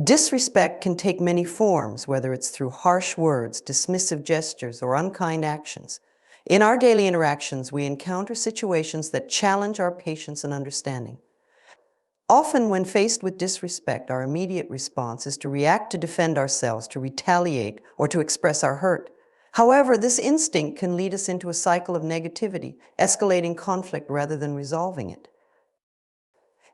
Disrespect can take many forms, whether it's through harsh words, dismissive gestures, or unkind actions. In our daily interactions, we encounter situations that challenge our patience and understanding. Often, when faced with disrespect, our immediate response is to react to defend ourselves, to retaliate, or to express our hurt. However, this instinct can lead us into a cycle of negativity, escalating conflict rather than resolving it.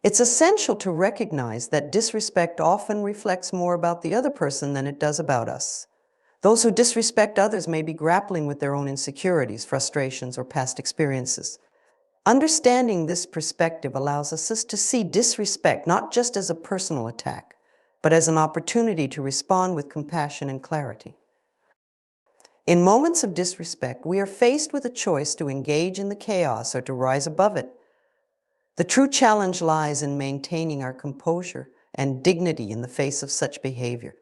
It's essential to recognize that disrespect often reflects more about the other person than it does about us. Those who disrespect others may be grappling with their own insecurities, frustrations, or past experiences. Understanding this perspective allows us to see disrespect not just as a personal attack, but as an opportunity to respond with compassion and clarity. In moments of disrespect, we are faced with a choice to engage in the chaos or to rise above it. The true challenge lies in maintaining our composure and dignity in the face of such behavior.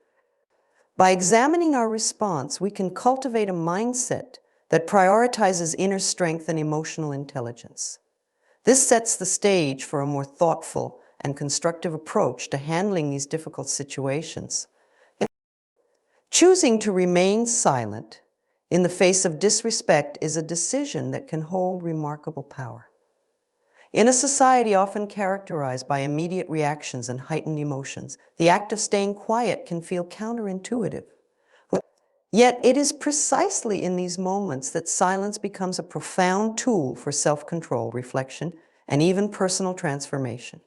By examining our response, we can cultivate a mindset that prioritizes inner strength and emotional intelligence. This sets the stage for a more thoughtful and constructive approach to handling these difficult situations. Choosing to remain silent in the face of disrespect is a decision that can hold remarkable power. In a society often characterized by immediate reactions and heightened emotions, the act of staying quiet can feel counterintuitive. Yet it is precisely in these moments that silence becomes a profound tool for self-control, reflection, and even personal transformation.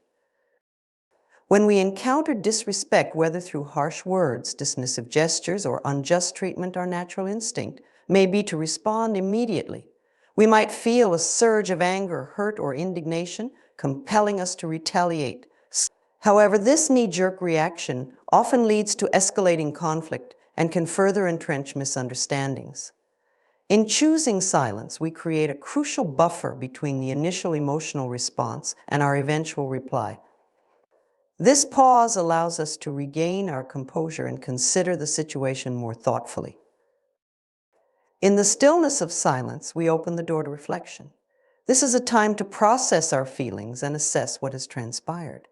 When we encounter disrespect, whether through harsh words, dismissive gestures, or unjust treatment, our natural instinct may be to respond immediately. We might feel a surge of anger, hurt, or indignation, compelling us to retaliate. However, this knee-jerk reaction often leads to escalating conflict and can further entrench misunderstandings. In choosing silence, we create a crucial buffer between the initial emotional response and our eventual reply. This pause allows us to regain our composure and consider the situation more thoughtfully. In the stillness of silence, we open the door to reflection. This is a time to process our feelings and assess what has transpired.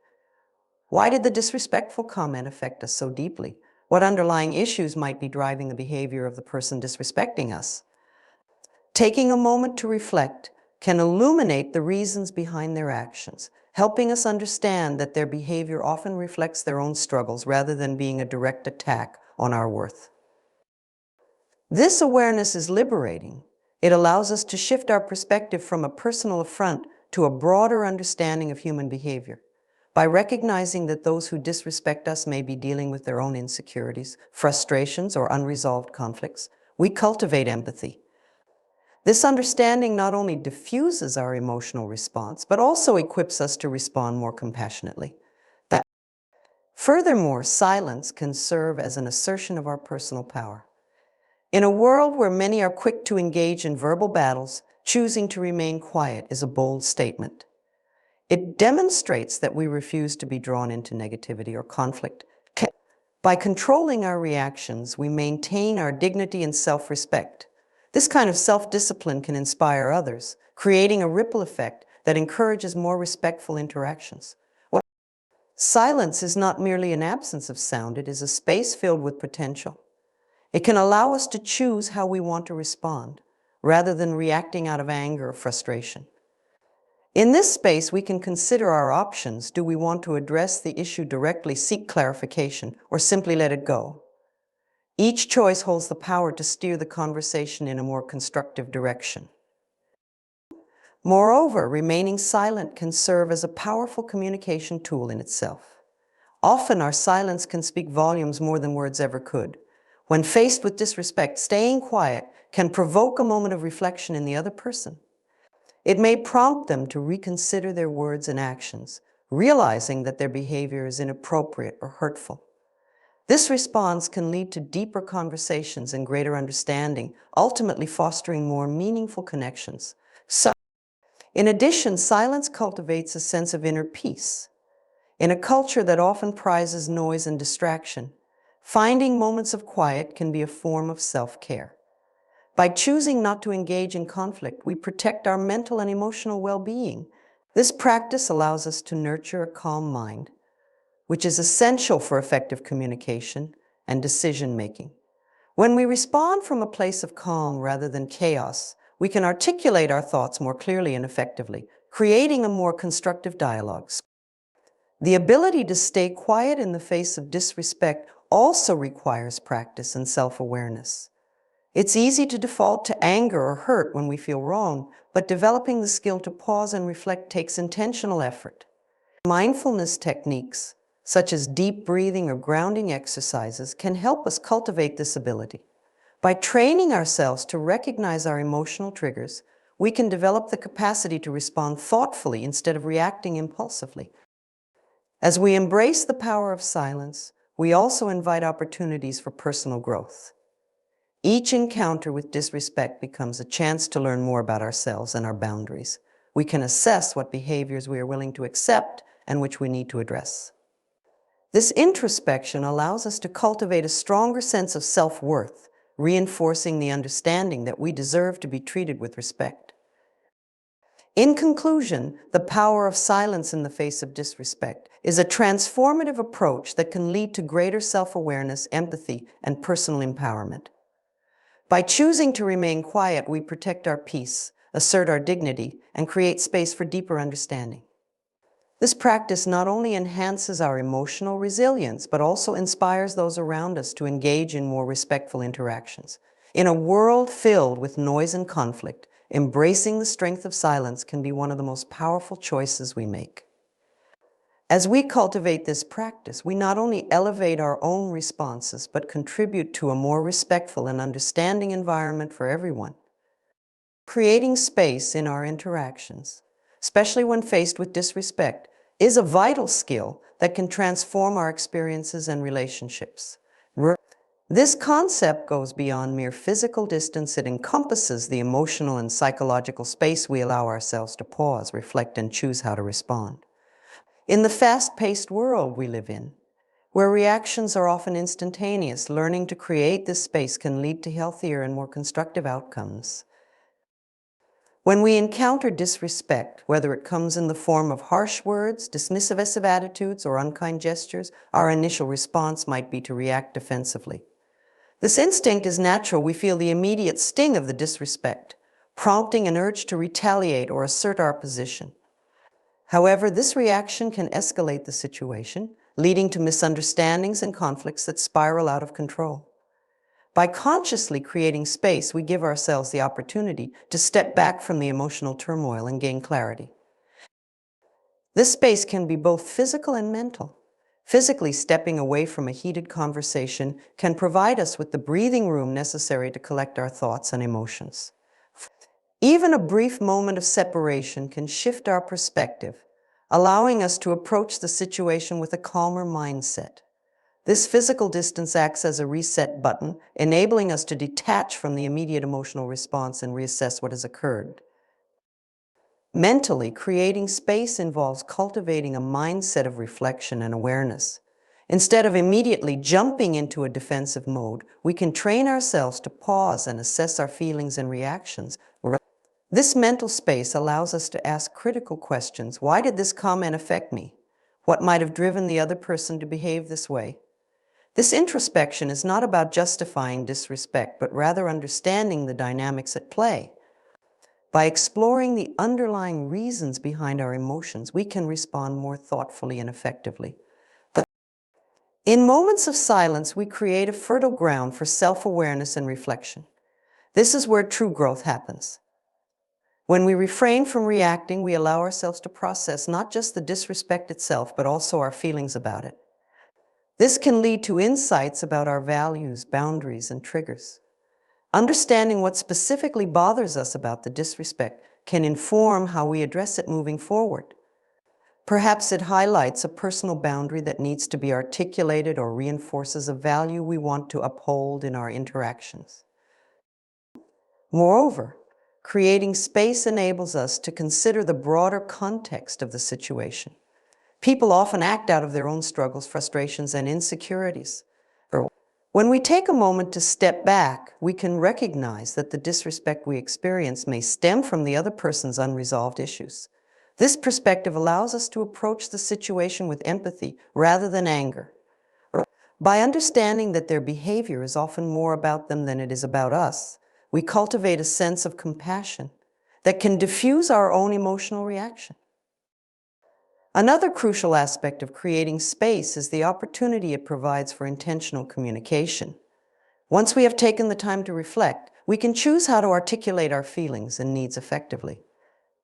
Why did the disrespectful comment affect us so deeply? What underlying issues might be driving the behavior of the person disrespecting us? Taking a moment to reflect can illuminate the reasons behind their actions, helping us understand that their behavior often reflects their own struggles rather than being a direct attack on our worth. This awareness is liberating. It allows us to shift our perspective from a personal affront to a broader understanding of human behavior. By recognizing that those who disrespect us may be dealing with their own insecurities, frustrations, or unresolved conflicts, we cultivate empathy. This understanding not only diffuses our emotional response, but also equips us to respond more compassionately. Furthermore, silence can serve as an assertion of our personal power. In a world where many are quick to engage in verbal battles, choosing to remain quiet is a bold statement. It demonstrates that we refuse to be drawn into negativity or conflict. By controlling our reactions, we maintain our dignity and self-respect. This kind of self-discipline can inspire others, creating a ripple effect that encourages more respectful interactions. Silence is not merely an absence of sound, it is a space filled with potential. It can allow us to choose how we want to respond, rather than reacting out of anger or frustration. In this space, we can consider our options. Do we want to address the issue directly, seek clarification, or simply let it go? Each choice holds the power to steer the conversation in a more constructive direction. Moreover, remaining silent can serve as a powerful communication tool in itself. Often, our silence can speak volumes more than words ever could. When faced with disrespect, staying quiet can provoke a moment of reflection in the other person. It may prompt them to reconsider their words and actions, realizing that their behavior is inappropriate or hurtful. This response can lead to deeper conversations and greater understanding, ultimately fostering more meaningful connections. In addition, silence cultivates a sense of inner peace. In a culture that often prizes noise and distraction, finding moments of quiet can be a form of self-care. By choosing not to engage in conflict, we protect our mental and emotional well-being. This practice allows us to nurture a calm mind, which is essential for effective communication and decision-making. When we respond from a place of calm rather than chaos, we can articulate our thoughts more clearly and effectively, creating a more constructive dialogue. The ability to stay quiet in the face of disrespect also requires practice and self-awareness. It's easy to default to anger or hurt when we feel wrong, but developing the skill to pause and reflect takes intentional effort. Mindfulness techniques, such as deep breathing or grounding exercises, can help us cultivate this ability. By training ourselves to recognize our emotional triggers, we can develop the capacity to respond thoughtfully instead of reacting impulsively. As we embrace the power of silence, we also invite opportunities for personal growth. Each encounter with disrespect becomes a chance to learn more about ourselves and our boundaries. We can assess what behaviors we are willing to accept and which we need to address. This introspection allows us to cultivate a stronger sense of self-worth, reinforcing the understanding that we deserve to be treated with respect. In conclusion, the power of silence in the face of disrespect is a transformative approach that can lead to greater self-awareness, empathy, and personal empowerment. By choosing to remain quiet, we protect our peace, assert our dignity, and create space for deeper understanding. This practice not only enhances our emotional resilience, but also inspires those around us to engage in more respectful interactions. In a world filled with noise and conflict, embracing the strength of silence can be one of the most powerful choices we make. As we cultivate this practice, we not only elevate our own responses, but contribute to a more respectful and understanding environment for everyone. Creating space in our interactions, especially when faced with disrespect, is a vital skill that can transform our experiences and relationships. This concept goes beyond mere physical distance. It encompasses the emotional and psychological space we allow ourselves to pause, reflect, and choose how to respond. In the fast-paced world we live in, where reactions are often instantaneous, learning to create this space can lead to healthier and more constructive outcomes. When we encounter disrespect, whether it comes in the form of harsh words, dismissive attitudes, or unkind gestures, our initial response might be to react defensively. This instinct is natural. We feel the immediate sting of the disrespect, prompting an urge to retaliate or assert our position. However, this reaction can escalate the situation, leading to misunderstandings and conflicts that spiral out of control. By consciously creating space, we give ourselves the opportunity to step back from the emotional turmoil and gain clarity. This space can be both physical and mental. Physically, stepping away from a heated conversation can provide us with the breathing room necessary to collect our thoughts and emotions. Even a brief moment of separation can shift our perspective, allowing us to approach the situation with a calmer mindset. This physical distance acts as a reset button, enabling us to detach from the immediate emotional response and reassess what has occurred. Mentally, creating space involves cultivating a mindset of reflection and awareness. Instead of immediately jumping into a defensive mode, we can train ourselves to pause and assess our feelings and reactions. This mental space allows us to ask critical questions. Why did this comment affect me? What might have driven the other person to behave this way? This introspection is not about justifying disrespect, but rather understanding the dynamics at play. By exploring the underlying reasons behind our emotions, we can respond more thoughtfully and effectively. In moments of silence, we create a fertile ground for self-awareness and reflection. This is where true growth happens. When we refrain from reacting, we allow ourselves to process not just the disrespect itself, but also our feelings about it. This can lead to insights about our values, boundaries, and triggers. Understanding what specifically bothers us about the disrespect can inform how we address it moving forward. Perhaps it highlights a personal boundary that needs to be articulated or reinforces a value we want to uphold in our interactions. Moreover, creating space enables us to consider the broader context of the situation. People often act out of their own struggles, frustrations, and insecurities. When we take a moment to step back, we can recognize that the disrespect we experience may stem from the other person's unresolved issues. This perspective allows us to approach the situation with empathy rather than anger. By understanding that their behavior is often more about them than it is about us, we cultivate a sense of compassion that can diffuse our own emotional reaction. Another crucial aspect of creating space is the opportunity it provides for intentional communication. Once we have taken the time to reflect, we can choose how to articulate our feelings and needs effectively.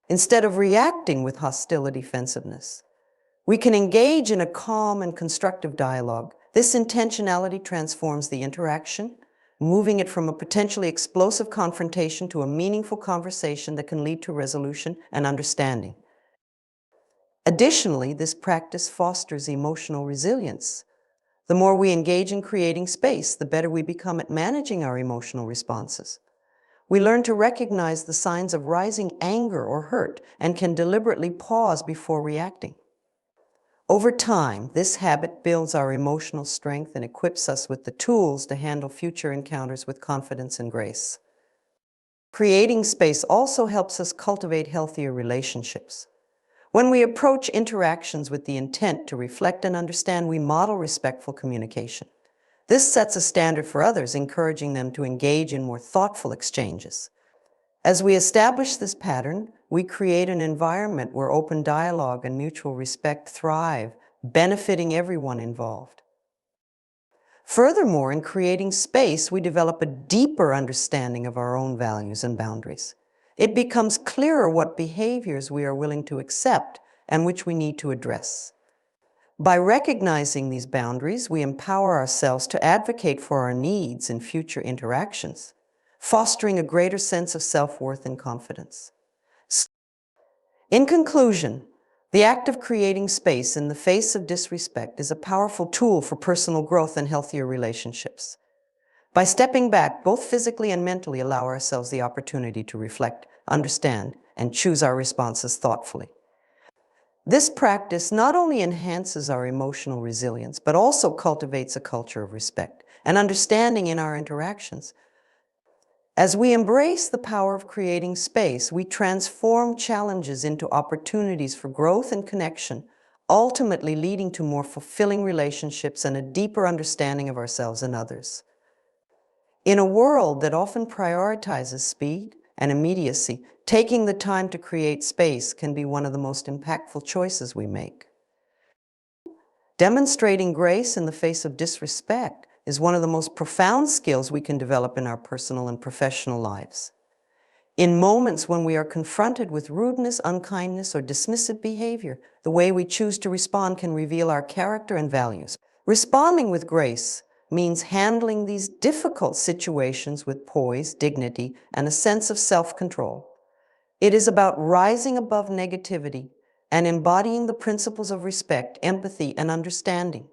Instead of reacting with hostile defensiveness, we can engage in a calm and constructive dialogue. This intentionality transforms the interaction, moving it from a potentially explosive confrontation to a meaningful conversation that can lead to resolution and understanding. Additionally, this practice fosters emotional resilience. The more we engage in creating space, the better we become at managing our emotional responses. We learn to recognize the signs of rising anger or hurt and can deliberately pause before reacting. Over time, this habit builds our emotional strength and equips us with the tools to handle future encounters with confidence and grace. Creating space also helps us cultivate healthier relationships. When we approach interactions with the intent to reflect and understand, we model respectful communication. This sets a standard for others, encouraging them to engage in more thoughtful exchanges. As we establish this pattern, we create an environment where open dialogue and mutual respect thrive, benefiting everyone involved. Furthermore, in creating space, we develop a deeper understanding of our own values and boundaries. It becomes clearer what behaviors we are willing to accept and which we need to address. By recognizing these boundaries, we empower ourselves to advocate for our needs in future interactions, fostering a greater sense of self-worth and confidence. In conclusion, the act of creating space in the face of disrespect is a powerful tool for personal growth and healthier relationships. By stepping back, both physically and mentally, allow ourselves the opportunity to reflect, understand, and choose our responses thoughtfully. This practice not only enhances our emotional resilience, but also cultivates a culture of respect and understanding in our interactions. As we embrace the power of creating space, we transform challenges into opportunities for growth and connection, ultimately leading to more fulfilling relationships and a deeper understanding of ourselves and others. In a world that often prioritizes speed and immediacy, taking the time to create space can be one of the most impactful choices we make. Demonstrating grace in the face of disrespect is one of the most profound skills we can develop in our personal and professional lives. In moments when we are confronted with rudeness, unkindness, or dismissive behavior, the way we choose to respond can reveal our character and values. Responding with grace means handling these difficult situations with poise, dignity, and a sense of self-control. It is about rising above negativity and embodying the principles of respect, empathy, and understanding.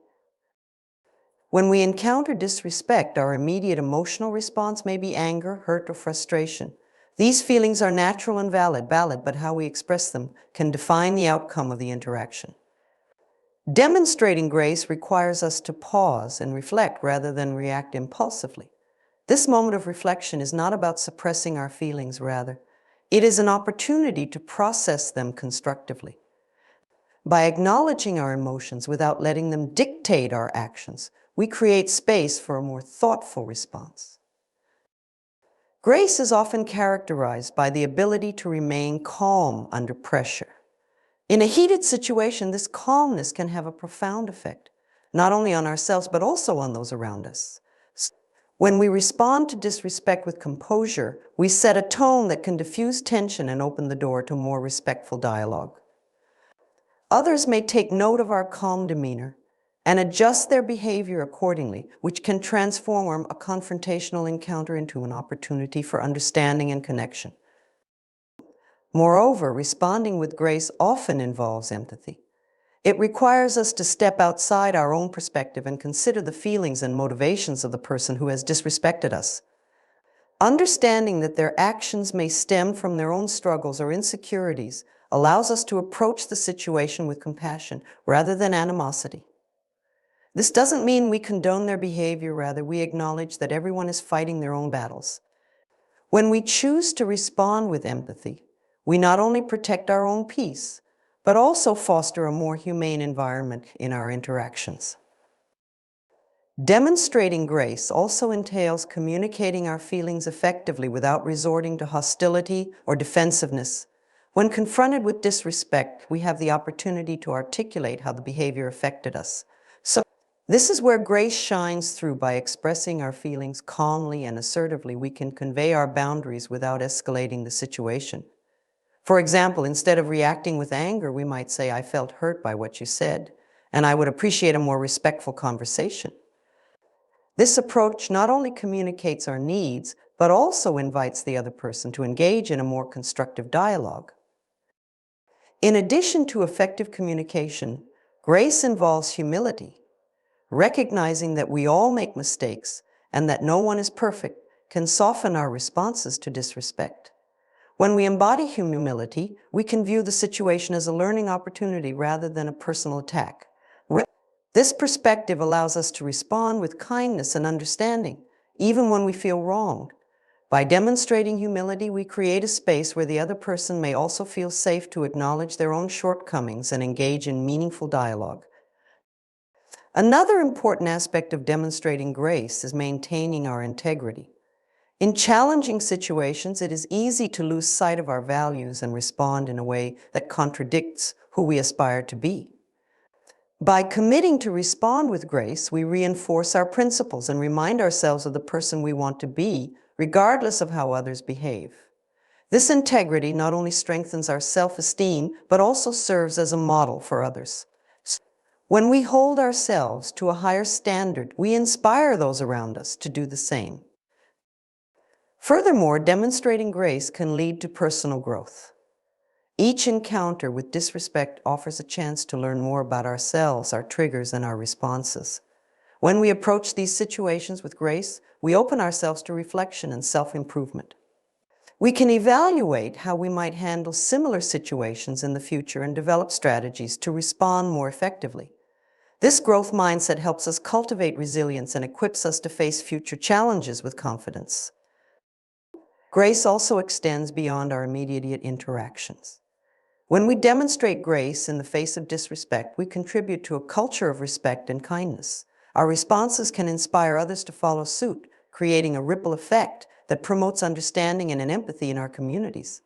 When we encounter disrespect, our immediate emotional response may be anger, hurt, or frustration. These feelings are natural and valid, but how we express them can define the outcome of the interaction. Demonstrating grace requires us to pause and reflect rather than react impulsively. This moment of reflection is not about suppressing our feelings, rather, it is an opportunity to process them constructively. By acknowledging our emotions without letting them dictate our actions, we create space for a more thoughtful response. Grace is often characterized by the ability to remain calm under pressure. In a heated situation, this calmness can have a profound effect, not only on ourselves, but also on those around us. When we respond to disrespect with composure, we set a tone that can diffuse tension and open the door to more respectful dialogue. Others may take note of our calm demeanor and adjust their behavior accordingly, which can transform a confrontational encounter into an opportunity for understanding and connection. Moreover, responding with grace often involves empathy. It requires us to step outside our own perspective and consider the feelings and motivations of the person who has disrespected us. Understanding that their actions may stem from their own struggles or insecurities allows us to approach the situation with compassion rather than animosity. This doesn't mean we condone their behavior, rather, we acknowledge that everyone is fighting their own battles. When we choose to respond with empathy, we not only protect our own peace, but also foster a more humane environment in our interactions. Demonstrating grace also entails communicating our feelings effectively without resorting to hostility or defensiveness. When confronted with disrespect, we have the opportunity to articulate how the behavior affected us. So, this is where grace shines through. By expressing our feelings calmly and assertively, we can convey our boundaries without escalating the situation. For example, instead of reacting with anger, we might say, "I felt hurt by what you said, and I would appreciate a more respectful conversation." This approach not only communicates our needs, but also invites the other person to engage in a more constructive dialogue. In addition to effective communication, grace involves humility. Recognizing that we all make mistakes and that no one is perfect can soften our responses to disrespect. When we embody humility, we can view the situation as a learning opportunity rather than a personal attack. This perspective allows us to respond with kindness and understanding, even when we feel wronged. By demonstrating humility, we create a space where the other person may also feel safe to acknowledge their own shortcomings and engage in meaningful dialogue. Another important aspect of demonstrating grace is maintaining our integrity. In challenging situations, it is easy to lose sight of our values and respond in a way that contradicts who we aspire to be. By committing to respond with grace, we reinforce our principles and remind ourselves of the person we want to be, regardless of how others behave. This integrity not only strengthens our self-esteem, but also serves as a model for others. When we hold ourselves to a higher standard, we inspire those around us to do the same. Furthermore, demonstrating grace can lead to personal growth. Each encounter with disrespect offers a chance to learn more about ourselves, our triggers, and our responses. When we approach these situations with grace, we open ourselves to reflection and self-improvement. We can evaluate how we might handle similar situations in the future and develop strategies to respond more effectively. This growth mindset helps us cultivate resilience and equips us to face future challenges with confidence. Grace also extends beyond our immediate interactions. When we demonstrate grace in the face of disrespect, we contribute to a culture of respect and kindness. Our responses can inspire others to follow suit, creating a ripple effect that promotes understanding and empathy in our communities.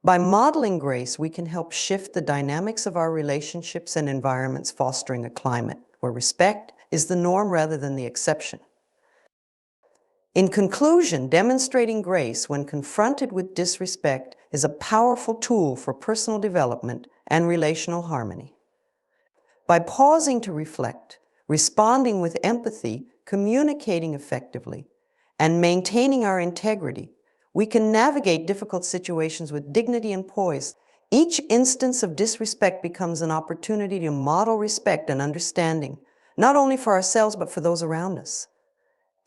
By modeling grace, we can help shift the dynamics of our relationships and environments, fostering a climate where respect is the norm rather than the exception. In conclusion, demonstrating grace when confronted with disrespect is a powerful tool for personal development and relational harmony. By pausing to reflect, responding with empathy, communicating effectively, and maintaining our integrity, we can navigate difficult situations with dignity and poise. Each instance of disrespect becomes an opportunity to model respect and understanding, not only for ourselves but for those around us.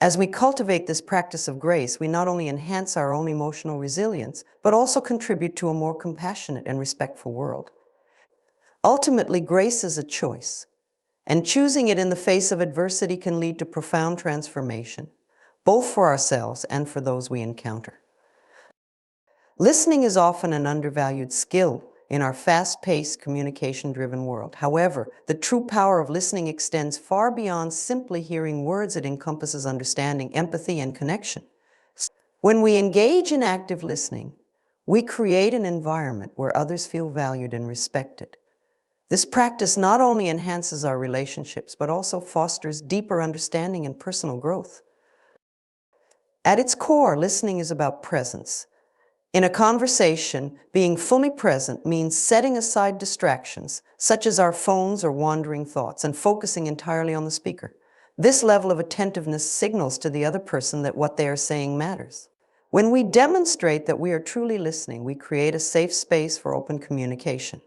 As we cultivate this practice of grace, we not only enhance our own emotional resilience, but also contribute to a more compassionate and respectful world. Ultimately, grace is a choice, and choosing it in the face of adversity can lead to profound transformation, both for ourselves and for those we encounter. Listening is often an undervalued skill in our fast-paced, communication-driven world. However, the true power of listening extends far beyond simply hearing words. It encompasses understanding, empathy, and connection. When we engage in active listening, we create an environment where others feel valued and respected. This practice not only enhances our relationships, but also fosters deeper understanding and personal growth. At its core, listening is about presence. In a conversation, being fully present means setting aside distractions, such as our phones or wandering thoughts, and focusing entirely on the speaker. This level of attentiveness signals to the other person that what they are saying matters. When we demonstrate that we are truly listening, we create a safe space for open communication.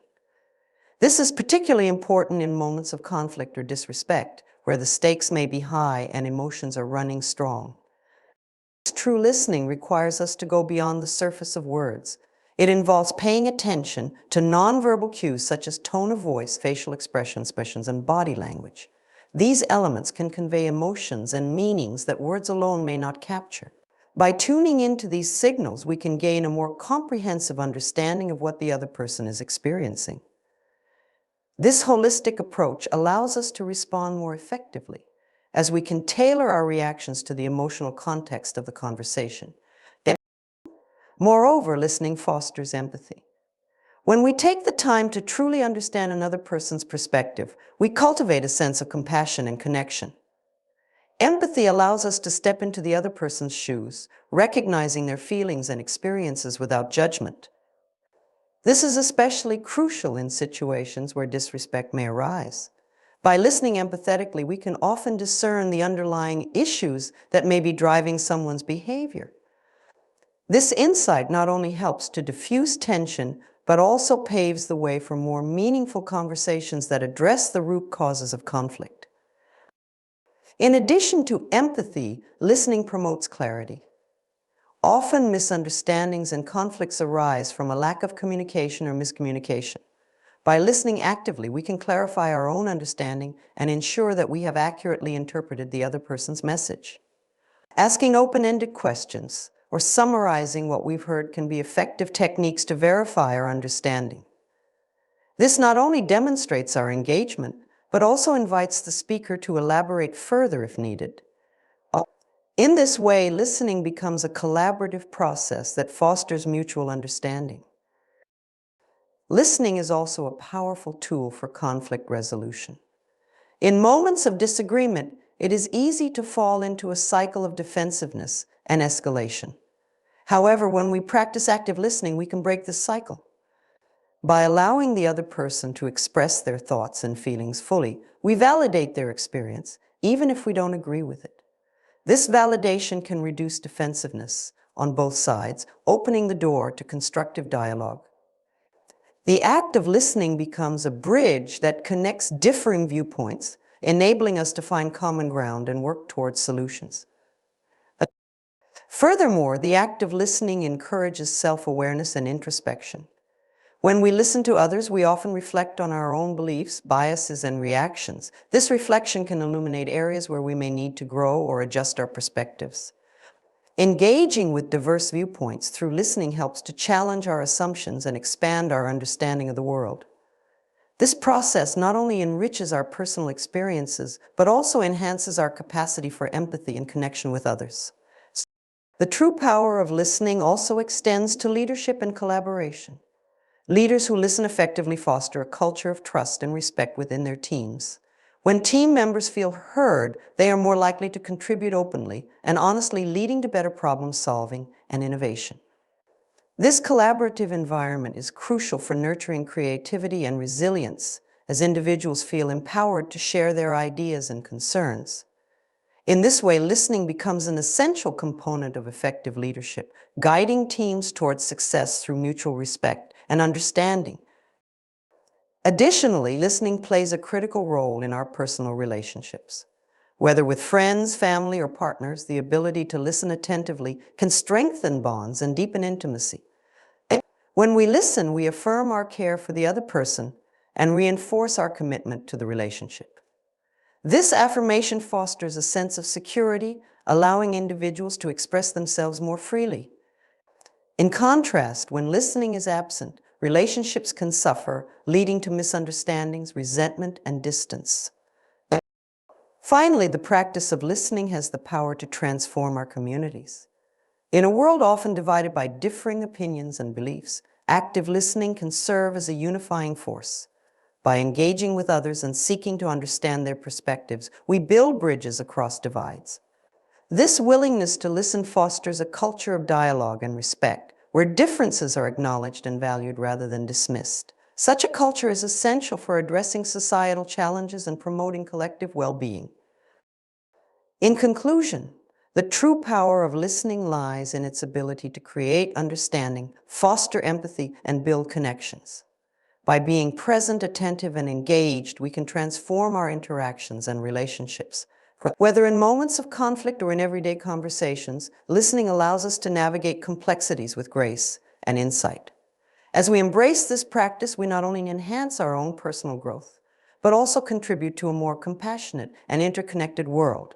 This is particularly important in moments of conflict or disrespect, where the stakes may be high and emotions are running strong. True listening requires us to go beyond the surface of words. It involves paying attention to nonverbal cues such as tone of voice, facial expressions, and body language. These elements can convey emotions and meanings that words alone may not capture. By tuning into these signals, we can gain a more comprehensive understanding of what the other person is experiencing. This holistic approach allows us to respond more effectively, as we can tailor our reactions to the emotional context of the conversation. Moreover, listening fosters empathy. When we take the time to truly understand another person's perspective, we cultivate a sense of compassion and connection. Empathy allows us to step into the other person's shoes, recognizing their feelings and experiences without judgment. This is especially crucial in situations where disrespect may arise. By listening empathetically, we can often discern the underlying issues that may be driving someone's behavior. This insight not only helps to diffuse tension, but also paves the way for more meaningful conversations that address the root causes of conflict. In addition to empathy, listening promotes clarity. Often misunderstandings and conflicts arise from a lack of communication or miscommunication. By listening actively, we can clarify our own understanding and ensure that we have accurately interpreted the other person's message. Asking open-ended questions or summarizing what we've heard can be effective techniques to verify our understanding. This not only demonstrates our engagement, but also invites the speaker to elaborate further if needed. In this way, listening becomes a collaborative process that fosters mutual understanding. Listening is also a powerful tool for conflict resolution. In moments of disagreement, it is easy to fall into a cycle of defensiveness and escalation. However, when we practice active listening, we can break this cycle. By allowing the other person to express their thoughts and feelings fully, we validate their experience, even if we don't agree with it. This validation can reduce defensiveness on both sides, opening the door to constructive dialogue. The act of listening becomes a bridge that connects differing viewpoints, enabling us to find common ground and work towards solutions. Furthermore, the act of listening encourages self-awareness and introspection. When we listen to others, we often reflect on our own beliefs, biases, and reactions. This reflection can illuminate areas where we may need to grow or adjust our perspectives. Engaging with diverse viewpoints through listening helps to challenge our assumptions and expand our understanding of the world. This process not only enriches our personal experiences, but also enhances our capacity for empathy and connection with others. The true power of listening also extends to leadership and collaboration. Leaders who listen effectively foster a culture of trust and respect within their teams. When team members feel heard, they are more likely to contribute openly and honestly, leading to better problem solving and innovation. This collaborative environment is crucial for nurturing creativity and resilience, as individuals feel empowered to share their ideas and concerns. In this way, listening becomes an essential component of effective leadership, guiding teams towards success through mutual respect and understanding. Additionally, listening plays a critical role in our personal relationships. Whether with friends, family, or partners, the ability to listen attentively can strengthen bonds and deepen intimacy. When we listen, we affirm our care for the other person and reinforce our commitment to the relationship. This affirmation fosters a sense of security, allowing individuals to express themselves more freely. In contrast, when listening is absent, relationships can suffer, leading to misunderstandings, resentment, and distance. Finally, the practice of listening has the power to transform our communities. In a world often divided by differing opinions and beliefs, active listening can serve as a unifying force. By engaging with others and seeking to understand their perspectives, we build bridges across divides. This willingness to listen fosters a culture of dialogue and respect, where differences are acknowledged and valued rather than dismissed. Such a culture is essential for addressing societal challenges and promoting collective well-being. In conclusion, the true power of listening lies in its ability to create understanding, foster empathy, and build connections. By being present, attentive, and engaged, we can transform our interactions and relationships. Whether in moments of conflict or in everyday conversations, listening allows us to navigate complexities with grace and insight. As we embrace this practice, we not only enhance our own personal growth, but also contribute to a more compassionate and interconnected world.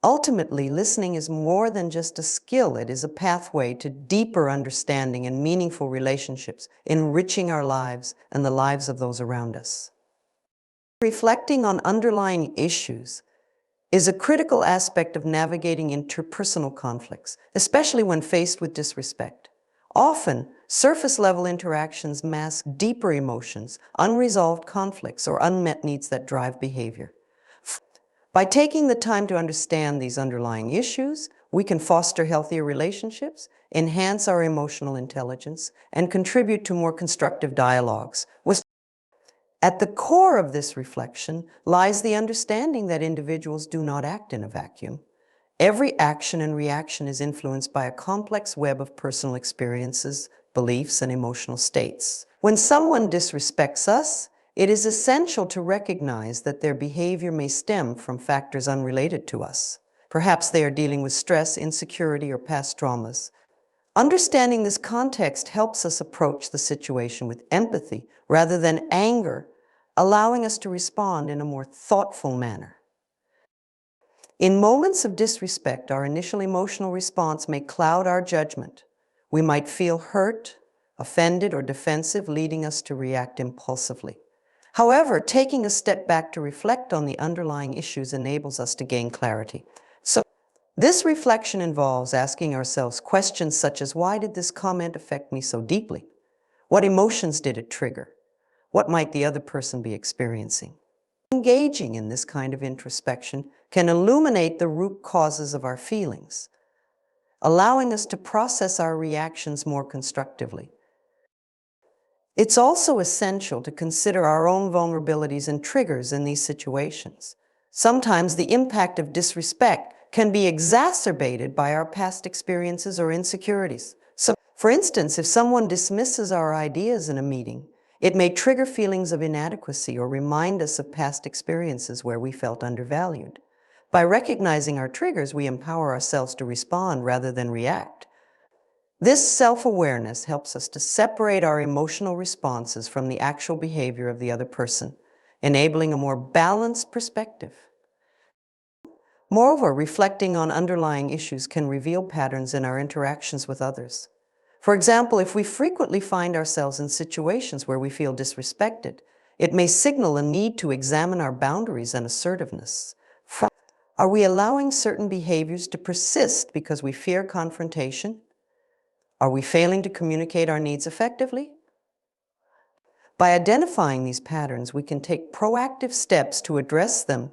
Ultimately, listening is more than just a skill. It is a pathway to deeper understanding and meaningful relationships, enriching our lives and the lives of those around us. Reflecting on underlying issues is a critical aspect of navigating interpersonal conflicts, especially when faced with disrespect. Often, surface-level interactions mask deeper emotions, unresolved conflicts, or unmet needs that drive behavior. By taking the time to understand these underlying issues, we can foster healthier relationships, enhance our emotional intelligence, and contribute to more constructive dialogues. At the core of this reflection lies the understanding that individuals do not act in a vacuum. Every action and reaction is influenced by a complex web of personal experiences, beliefs, and emotional states. When someone disrespects us, it is essential to recognize that their behavior may stem from factors unrelated to us. Perhaps they are dealing with stress, insecurity, or past traumas. Understanding this context helps us approach the situation with empathy rather than anger, allowing us to respond in a more thoughtful manner. In moments of disrespect, our initial emotional response may cloud our judgment. We might feel hurt, offended, or defensive, leading us to react impulsively. However, taking a step back to reflect on the underlying issues enables us to gain clarity. This reflection involves asking ourselves questions such as, why did this comment affect me so deeply? What emotions did it trigger? What might the other person be experiencing? Engaging in this kind of introspection can illuminate the root causes of our feelings, allowing us to process our reactions more constructively. It's also essential to consider our own vulnerabilities and triggers in these situations. Sometimes the impact of disrespect can be exacerbated by our past experiences or insecurities. So, for instance, if someone dismisses our ideas in a meeting, it may trigger feelings of inadequacy or remind us of past experiences where we felt undervalued. By recognizing our triggers, we empower ourselves to respond rather than react. This self-awareness helps us to separate our emotional responses from the actual behavior of the other person, enabling a more balanced perspective. Moreover, reflecting on underlying issues can reveal patterns in our interactions with others. For example, if we frequently find ourselves in situations where we feel disrespected, it may signal a need to examine our boundaries and assertiveness. Are we allowing certain behaviors to persist because we fear confrontation? Are we failing to communicate our needs effectively? By identifying these patterns, we can take proactive steps to address them,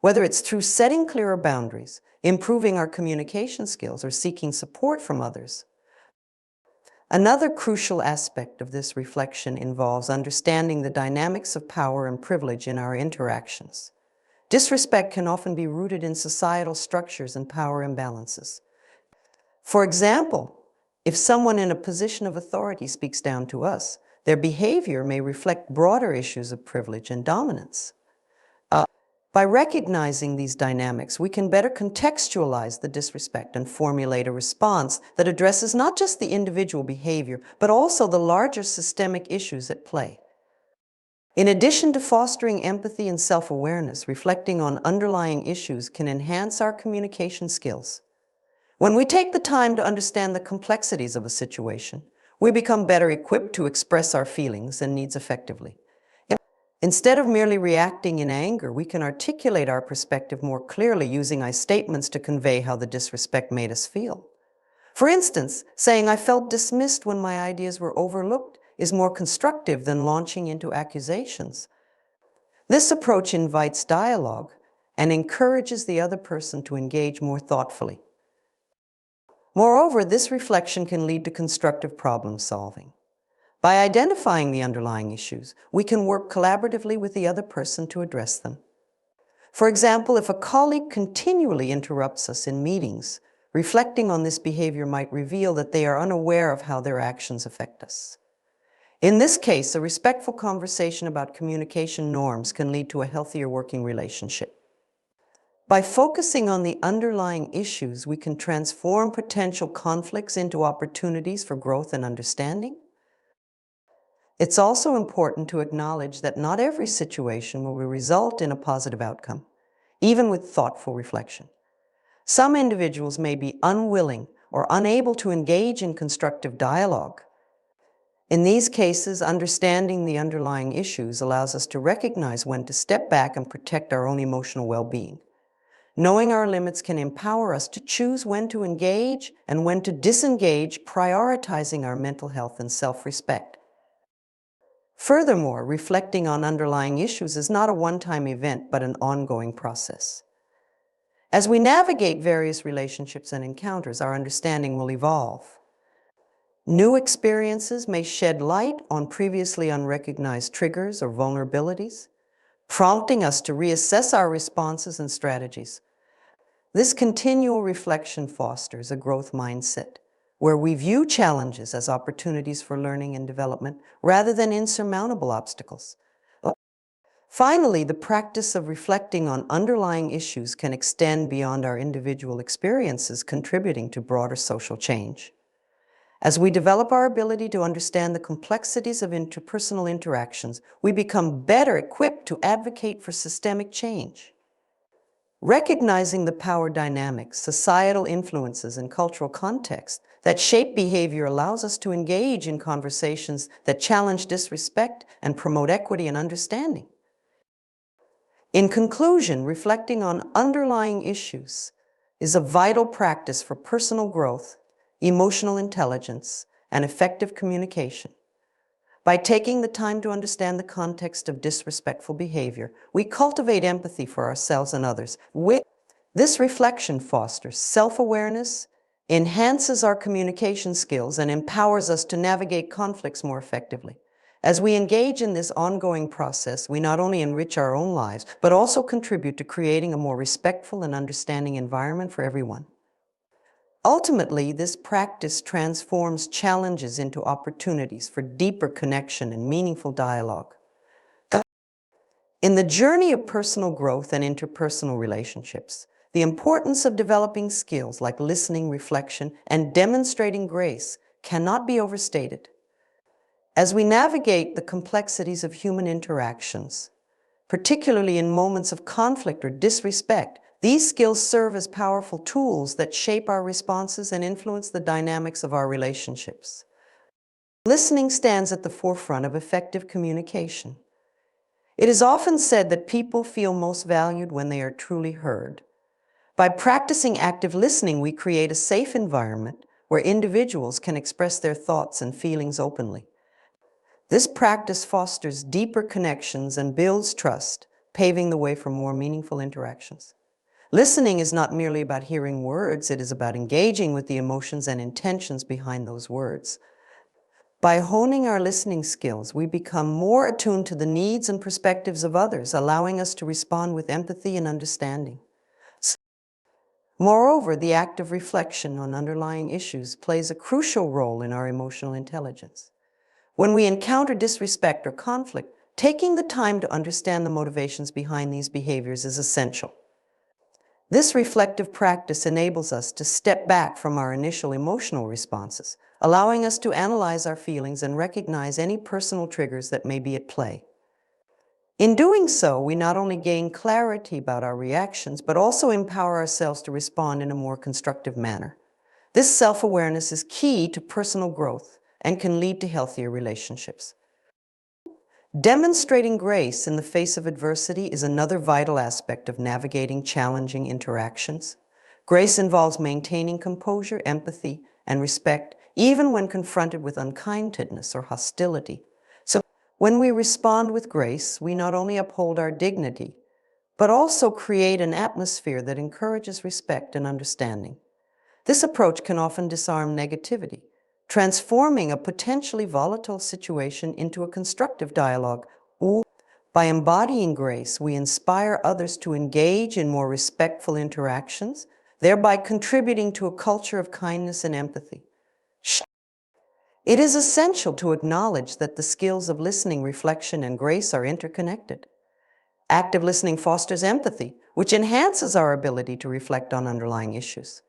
whether it's through setting clearer boundaries, improving our communication skills, or seeking support from others. Another crucial aspect of this reflection involves understanding the dynamics of power and privilege in our interactions. Disrespect can often be rooted in societal structures and power imbalances. For example, if someone in a position of authority speaks down to us, their behavior may reflect broader issues of privilege and dominance. By recognizing these dynamics, we can better contextualize the disrespect and formulate a response that addresses not just the individual behavior, but also the larger systemic issues at play. In addition to fostering empathy and self-awareness, reflecting on underlying issues can enhance our communication skills. When we take the time to understand the complexities of a situation, we become better equipped to express our feelings and needs effectively. Instead of merely reacting in anger, we can articulate our perspective more clearly using I statements to convey how the disrespect made us feel. For instance, saying I felt dismissed when my ideas were overlooked is more constructive than launching into accusations. This approach invites dialogue and encourages the other person to engage more thoughtfully. Moreover, this reflection can lead to constructive problem solving. By identifying the underlying issues, we can work collaboratively with the other person to address them. For example, if a colleague continually interrupts us in meetings, reflecting on this behavior might reveal that they are unaware of how their actions affect us. In this case, a respectful conversation about communication norms can lead to a healthier working relationship. By focusing on the underlying issues, we can transform potential conflicts into opportunities for growth and understanding. It's also important to acknowledge that not every situation will result in a positive outcome, even with thoughtful reflection. Some individuals may be unwilling or unable to engage in constructive dialogue. In these cases, understanding the underlying issues allows us to recognize when to step back and protect our own emotional well-being. Knowing our limits can empower us to choose when to engage and when to disengage, prioritizing our mental health and self-respect. Furthermore, reflecting on underlying issues is not a one-time event, but an ongoing process. As we navigate various relationships and encounters, our understanding will evolve. New experiences may shed light on previously unrecognized triggers or vulnerabilities, prompting us to reassess our responses and strategies. This continual reflection fosters a growth mindset, where we view challenges as opportunities for learning and development rather than insurmountable obstacles. Finally, the practice of reflecting on underlying issues can extend beyond our individual experiences, contributing to broader social change. As we develop our ability to understand the complexities of interpersonal interactions, we become better equipped to advocate for systemic change. Recognizing the power dynamics, societal influences, and cultural context that shape behavior allows us to engage in conversations that challenge disrespect and promote equity and understanding. In conclusion, reflecting on underlying issues is a vital practice for personal growth, emotional intelligence, and effective communication. By taking the time to understand the context of disrespectful behavior, we cultivate empathy for ourselves and others. This reflection fosters self-awareness, enhances our communication skills, and empowers us to navigate conflicts more effectively. As we engage in this ongoing process, we not only enrich our own lives, but also contribute to creating a more respectful and understanding environment for everyone. Ultimately, this practice transforms challenges into opportunities for deeper connection and meaningful dialogue. In the journey of personal growth and interpersonal relationships, the importance of developing skills like listening, reflection, and demonstrating grace cannot be overstated. As we navigate the complexities of human interactions, particularly in moments of conflict or disrespect, these skills serve as powerful tools that shape our responses and influence the dynamics of our relationships. Listening stands at the forefront of effective communication. It is often said that people feel most valued when they are truly heard. By practicing active listening, we create a safe environment where individuals can express their thoughts and feelings openly. This practice fosters deeper connections and builds trust, paving the way for more meaningful interactions. Listening is not merely about hearing words, it is about engaging with the emotions and intentions behind those words. By honing our listening skills, we become more attuned to the needs and perspectives of others, allowing us to respond with empathy and understanding. Moreover, the act of reflection on underlying issues plays a crucial role in our emotional intelligence. When we encounter disrespect or conflict, taking the time to understand the motivations behind these behaviors is essential. This reflective practice enables us to step back from our initial emotional responses, allowing us to analyze our feelings and recognize any personal triggers that may be at play. In doing so, we not only gain clarity about our reactions, but also empower ourselves to respond in a more constructive manner. This self-awareness is key to personal growth and can lead to healthier relationships. Demonstrating grace in the face of adversity is another vital aspect of navigating challenging interactions. Grace involves maintaining composure, empathy, and respect, even when confronted with unkindness or hostility. So, when we respond with grace, we not only uphold our dignity, but also create an atmosphere that encourages respect and understanding. This approach can often disarm negativity, transforming a potentially volatile situation into a constructive dialogue. By embodying grace, we inspire others to engage in more respectful interactions, thereby contributing to a culture of kindness and empathy. It is essential to acknowledge that the skills of listening, reflection, and grace are interconnected. Active listening fosters empathy, which enhances our ability to reflect on underlying issues.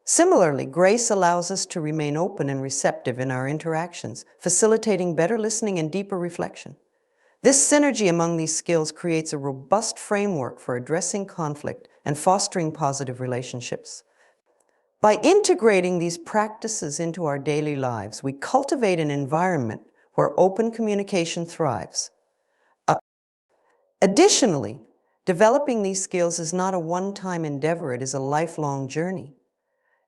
Similarly, grace allows us to remain open and receptive in our interactions, facilitating better listening and deeper reflection. This synergy among these skills creates a robust framework for addressing conflict and fostering positive relationships. By integrating these practices into our daily lives, we cultivate an environment where open communication thrives. Additionally, developing these skills is not a one-time endeavor, it is a lifelong journey.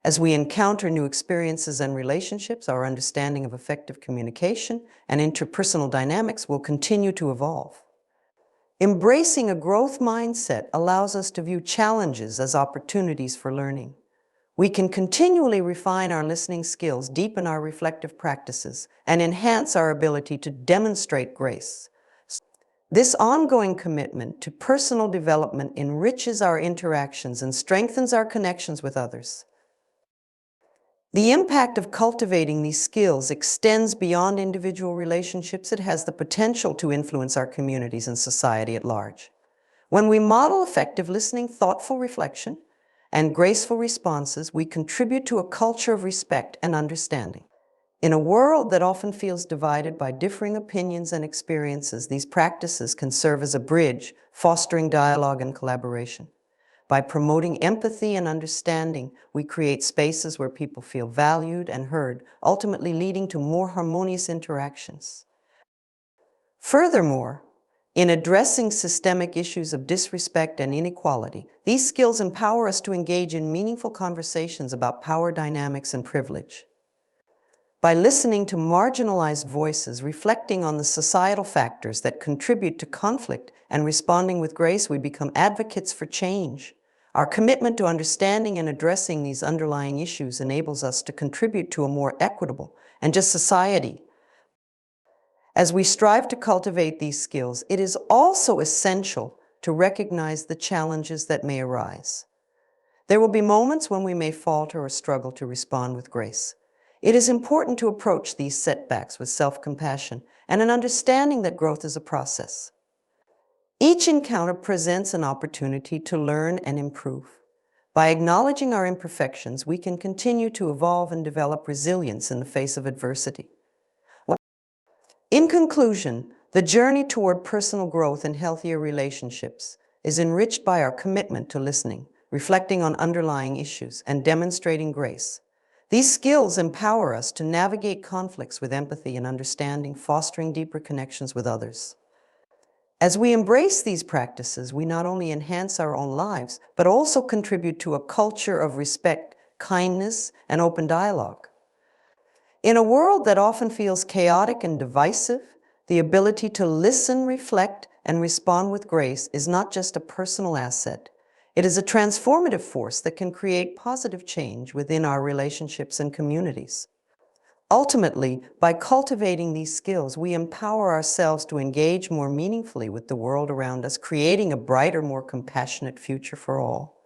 As we encounter new experiences and relationships, our understanding of effective communication and interpersonal dynamics will continue to evolve. Embracing a growth mindset allows us to view challenges as opportunities for learning. We can continually refine our listening skills, deepen our reflective practices, and enhance our ability to demonstrate grace. This ongoing commitment to personal development enriches our interactions and strengthens our connections with others. The impact of cultivating these skills extends beyond individual relationships. It has the potential to influence our communities and society at large. When we model effective listening, thoughtful reflection, and graceful responses, we contribute to a culture of respect and understanding. In a world that often feels divided by differing opinions and experiences, these practices can serve as a bridge, fostering dialogue and collaboration. By promoting empathy and understanding, we create spaces where people feel valued and heard, ultimately leading to more harmonious interactions. Furthermore, in addressing systemic issues of disrespect and inequality, these skills empower us to engage in meaningful conversations about power dynamics and privilege. By listening to marginalized voices, reflecting on the societal factors that contribute to conflict, and responding with grace, we become advocates for change. Our commitment to understanding and addressing these underlying issues enables us to contribute to a more equitable and just society. As we strive to cultivate these skills, it is also essential to recognize the challenges that may arise. There will be moments when we may falter or struggle to respond with grace. It is important to approach these setbacks with self-compassion and an understanding that growth is a process. Each encounter presents an opportunity to learn and improve. By acknowledging our imperfections, we can continue to evolve and develop resilience in the face of adversity. In conclusion, the journey toward personal growth and healthier relationships is enriched by our commitment to listening, reflecting on underlying issues, and demonstrating grace. These skills empower us to navigate conflicts with empathy and understanding, fostering deeper connections with others. As we embrace these practices, we not only enhance our own lives, but also contribute to a culture of respect, kindness, and open dialogue. In a world that often feels chaotic and divisive, the ability to listen, reflect, and respond with grace is not just a personal asset. It is a transformative force that can create positive change within our relationships and communities. Ultimately, by cultivating these skills, we empower ourselves to engage more meaningfully with the world around us, creating a brighter, more compassionate future for all.